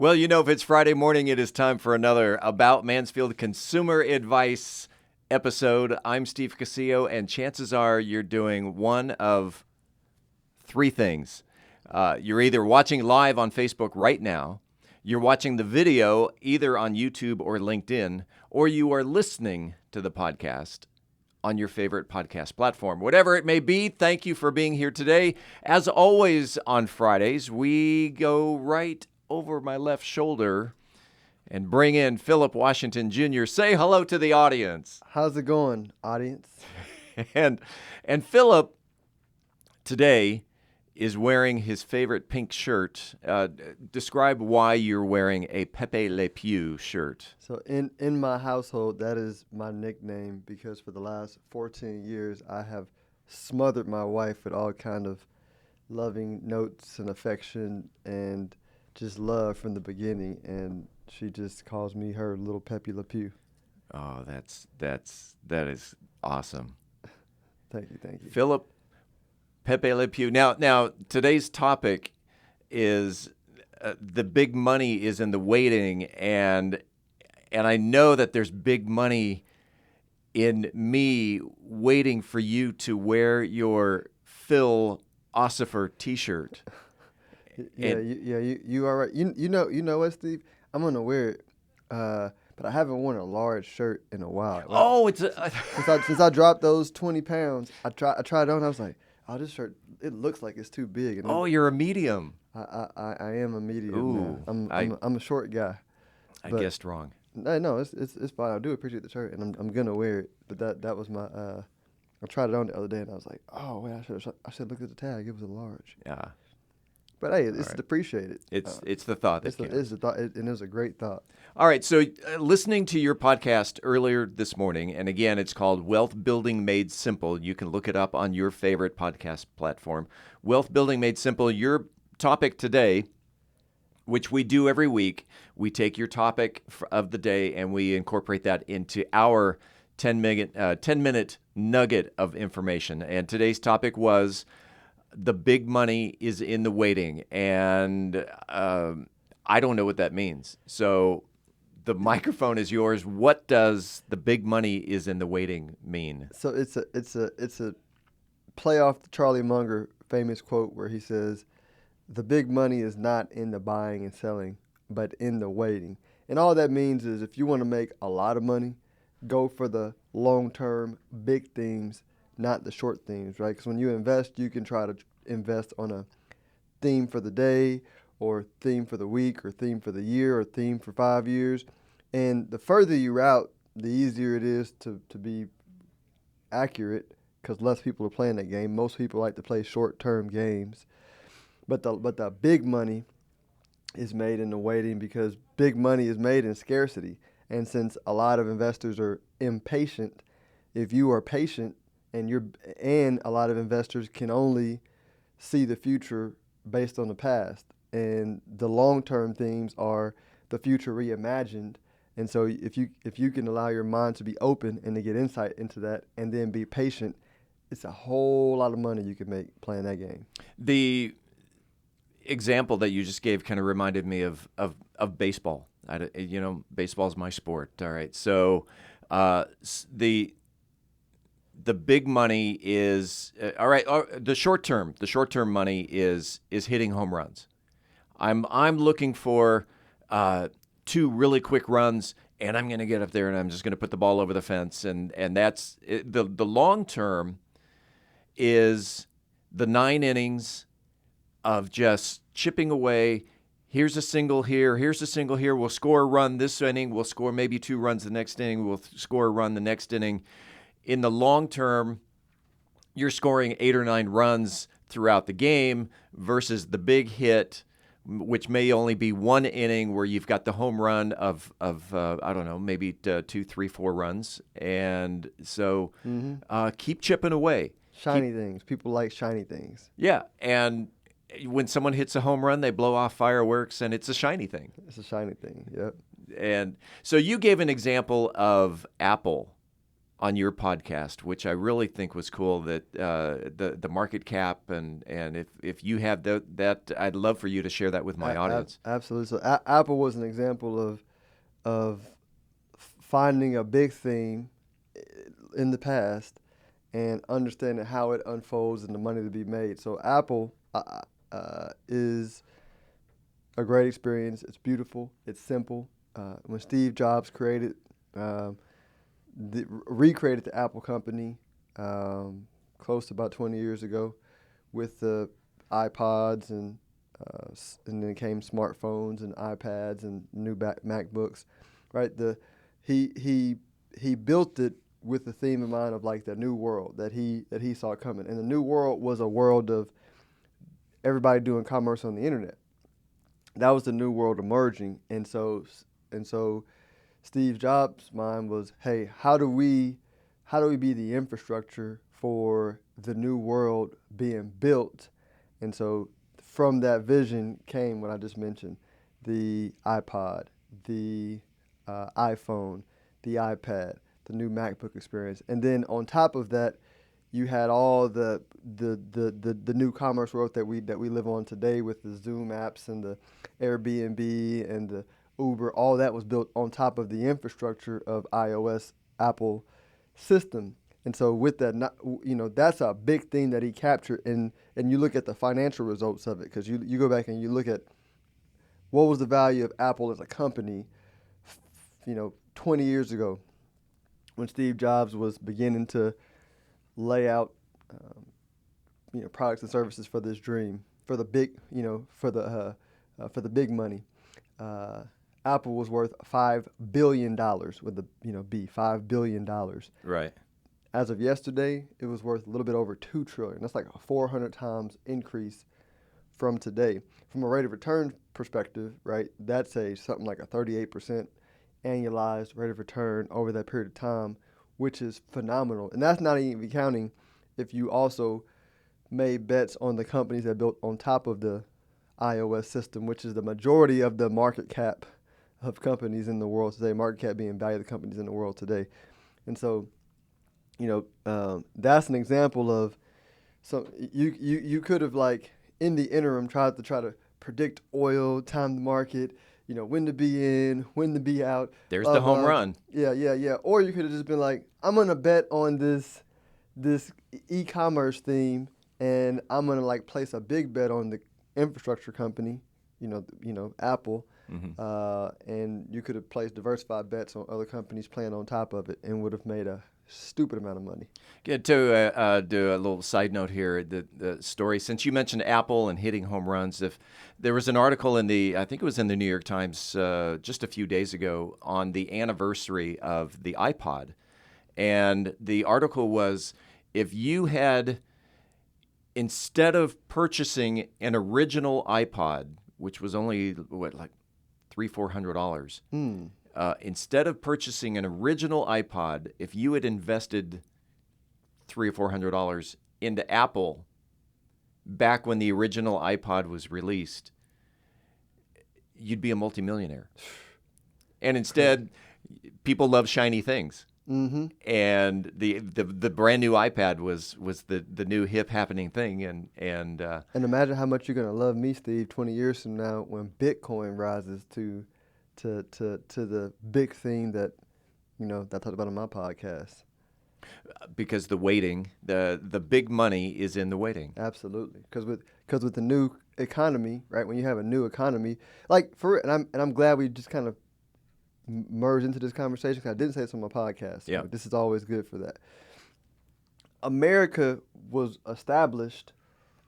Well, if it's Friday morning, it is time for another About Mansfield consumer advice episode. I'm Steve Casillo, and chances are you're doing one of three things. You're either watching live on Facebook right now, you're watching the video either on YouTube or LinkedIn, or you are listening to the podcast on your favorite podcast platform. Whatever it may be, thank you for being here today. As always on Fridays, we go right over my left shoulder and bring in Phillip Washington Jr. Say hello to the audience. How's it going, audience? And Phillip today is wearing his favorite pink shirt. Describe why you're wearing a Pepe Le Pew shirt. So in my household, that is my nickname because for the last 14 years, I have smothered my wife with all kind of loving notes and affection and just love from the beginning, and she just calls me her little Pepe Le Pew. Oh, that is awesome. Thank you. Phillip, Pepe Le Pew. Now today's topic is the big money is in the waiting, and I know that there's big money in me waiting for you to wear your Phil Ossifer T-shirt. You are right. You know what, Steve? I'm gonna wear it, but I haven't worn a large shirt in a while. Oh, it's since I dropped those 20 pounds. I tried it on. I was like, oh, this shirt, it looks like it's too big. And you're a medium. I am a medium. Ooh, now. I'm a short guy. I guessed wrong. No, it's fine. I do appreciate the shirt, and I'm gonna wear it. But that was my. I tried it on the other day, and I was like, oh wait, I should look at the tag. It was a large. Yeah. But hey, it's appreciated. It's the thought that counts. It's the thought, and it was a great thought. All right, so listening to your podcast earlier this morning, and again, it's called Wealth Building Made Simple. You can look it up on your favorite podcast platform. Wealth Building Made Simple. Your topic today, which we do every week, we take your topic of the day and we incorporate that into our 10-minute nugget of information. And today's topic was the big money is in the waiting, and I don't know what that means. So the microphone is yours. What does the big money is in the waiting mean? So it's a play off the Charlie Munger famous quote where he says, "The big money is not in the buying and selling, but in the waiting." And all that means is if you want to make a lot of money, go for the long-term big themes, not the short themes, right? Because when you invest, you can try to invest on a theme for the day or theme for the week or theme for the year or theme for 5 years. And the further you're out, the easier it is to be accurate because less people are playing that game. Most people like to play short-term games. But the big money is made in the waiting because big money is made in scarcity. And since a lot of investors are impatient, if you are patient, and a lot of investors can only see the future based on the past. And the long-term themes are the future reimagined. And so if you can allow your mind to be open and to get insight into that and then be patient, it's a whole lot of money you can make playing that game. The example that you just gave kind of reminded me of baseball. Baseball is my sport. All right. So the big money is all right. The short term money is hitting home runs. I'm looking for 2 really quick runs, and I'm going to get up there and I'm just going to put the ball over the fence, and that's it. The long term is the 9 innings of just chipping away. Here's a single here. Here's a single here. We'll score a run this inning. We'll score maybe 2 runs the next inning. We'll score a run the next inning. In the long term, you're scoring 8 or 9 runs throughout the game versus the big hit, which may only be 1 inning where you've got the home run of I don't know, maybe 2, 3, 4 runs. And so keep chipping away. Shiny things. People like shiny things. Yeah, and when someone hits a home run, they blow off fireworks, and it's a shiny thing. It's a shiny thing, yep. And so you gave an example of Apple on your podcast, which I really think was cool. That the market cap and if you have that, I'd love for you to share that with my audience. Absolutely. So Apple was an example of finding a big theme in the past and understanding how it unfolds and the money to be made. So Apple is a great experience. It's beautiful. It's simple. When Steve Jobs recreated the Apple company close to about 20 years ago with the iPods and then came smartphones and iPads and new MacBooks, right? He built it with the theme in mind of like the new world that he saw coming, and the new world was a world of everybody doing commerce on the internet. That was the new world emerging, and so Steve Jobs' mind was, hey, how do we be the infrastructure for the new world being built? And so from that vision came what I just mentioned, the iPod, the iPhone, the iPad, the new MacBook experience. And then on top of that, you had all the new commerce world that we live on today with the Zoom apps and the Airbnb and the Uber. All that was built on top of the infrastructure of iOS Apple system. And so with that, that's a big thing that he captured. And you look at the financial results of it, because you go back and you look at what was the value of Apple as a company, 20 years ago when Steve Jobs was beginning to lay out, products and services for this dream, for the big, for the big money. Apple was worth $5 billion with the B, $5 billion. Right. As of yesterday, it was worth a little bit over $2 trillion. That's like a 400 times increase from today. From a rate of return perspective, right, that's something like a 38% annualized rate of return over that period of time, which is phenomenal. And that's not even counting if you also made bets on the companies that built on top of the iOS system, which is the majority of the market cap of companies in the world today, market cap being value of the companies in the world today. And so, that's an example of you could have, like, in the interim tried to predict oil, time the market, when to be in, when to be out. There's the home run. Yeah. Or you could have just been like, I'm gonna bet on this e-commerce theme, and I'm gonna like place a big bet on the infrastructure company, Apple. Mm-hmm. And you could have placed diversified bets on other companies playing on top of it and would have made a stupid amount of money. Good to do a little side note here. The story, since you mentioned Apple and hitting home runs, if there was an article I think it was in the New York Times just a few days ago on the anniversary of the iPod, and the article was, if you had, instead of purchasing an original iPod, which was only like $300-400. Instead of purchasing an original iPod, if you had invested $300-400 into Apple back when the original iPod was released, you'd be a multimillionaire. And instead, people love shiny things. Mm-hmm. And the brand new iPad was the new hip happening thing, and imagine how much you're gonna love me, Steve, 20 years from now when Bitcoin rises to the big thing that that I talked about on my podcast. Because the waiting, the big money is in the waiting. Absolutely, because with the new economy, right? When you have a new economy, like and I'm glad we just kind of merge into this conversation, because I didn't say this on my podcast. Yeah. This is always good for that. America was established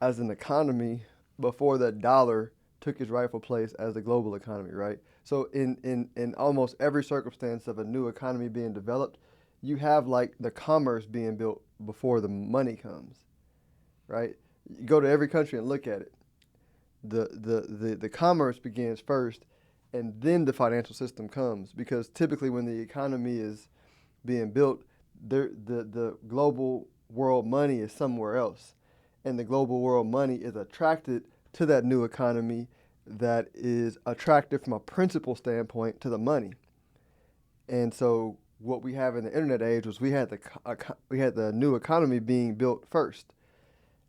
as an economy before the dollar took its rightful place as the global economy, right? So in almost every circumstance of a new economy being developed, you have like the commerce being built before the money comes, right? You go to every country and look at it. The commerce begins first, and then the financial system comes, because typically when the economy is being built, the global world money is somewhere else, and the global world money is attracted to that new economy that is attractive from a principal standpoint to the money. And so what we have in the internet age was we had the new economy being built first,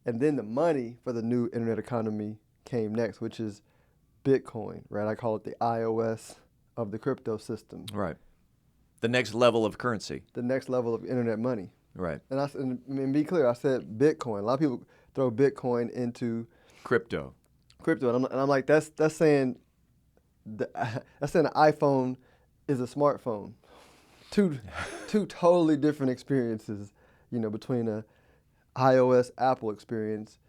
and then the money for the new internet economy came next, which is Bitcoin, right? I call it the iOS of the crypto system. Right. The next level of currency. The next level of internet money. Right. And be clear, I said Bitcoin. A lot of people throw Bitcoin into Crypto. and I'm like, that's saying the iPhone is a smartphone. Two totally different experiences, between a iOS Apple experience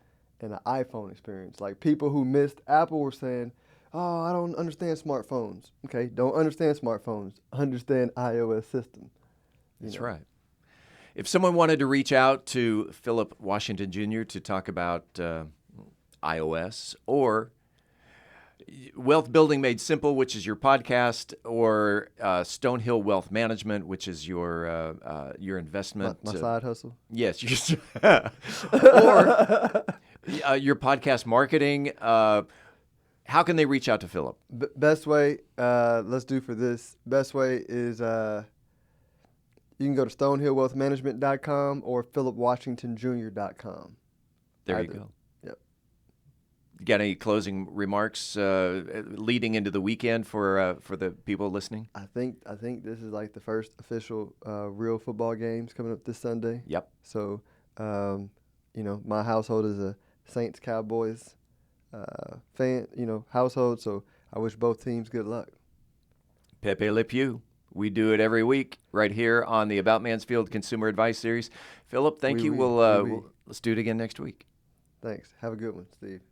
and an iPhone experience. Like, people who missed Apple were saying, "Oh, I don't understand smartphones." Okay, don't understand smartphones. Understand iOS system. That's right. If someone wanted to reach out to Phillip Washington Jr. to talk about iOS or Wealth Building Made Simple, which is your podcast, or Stonehill Wealth Management, which is your investment. My side hustle. Yes. Or your podcast marketing. How can they reach out to Phillip? Best way, let's do for this. Best way is you can go to stonehillwealthmanagement.com or philipwashingtonjr.com. There Either. you go. Yep. You got any closing remarks leading into the weekend for the people listening? I think this is like the first official real football games coming up this Sunday. Yep. So, my household is a Saints Cowboys fan, household. So I wish both teams good luck. Pepe Le Pew. We do it every week right here on the About Mansfield Consumer Advice Series. Phillip, thank you. Let's do it again next week. Thanks. Have a good one, Steve.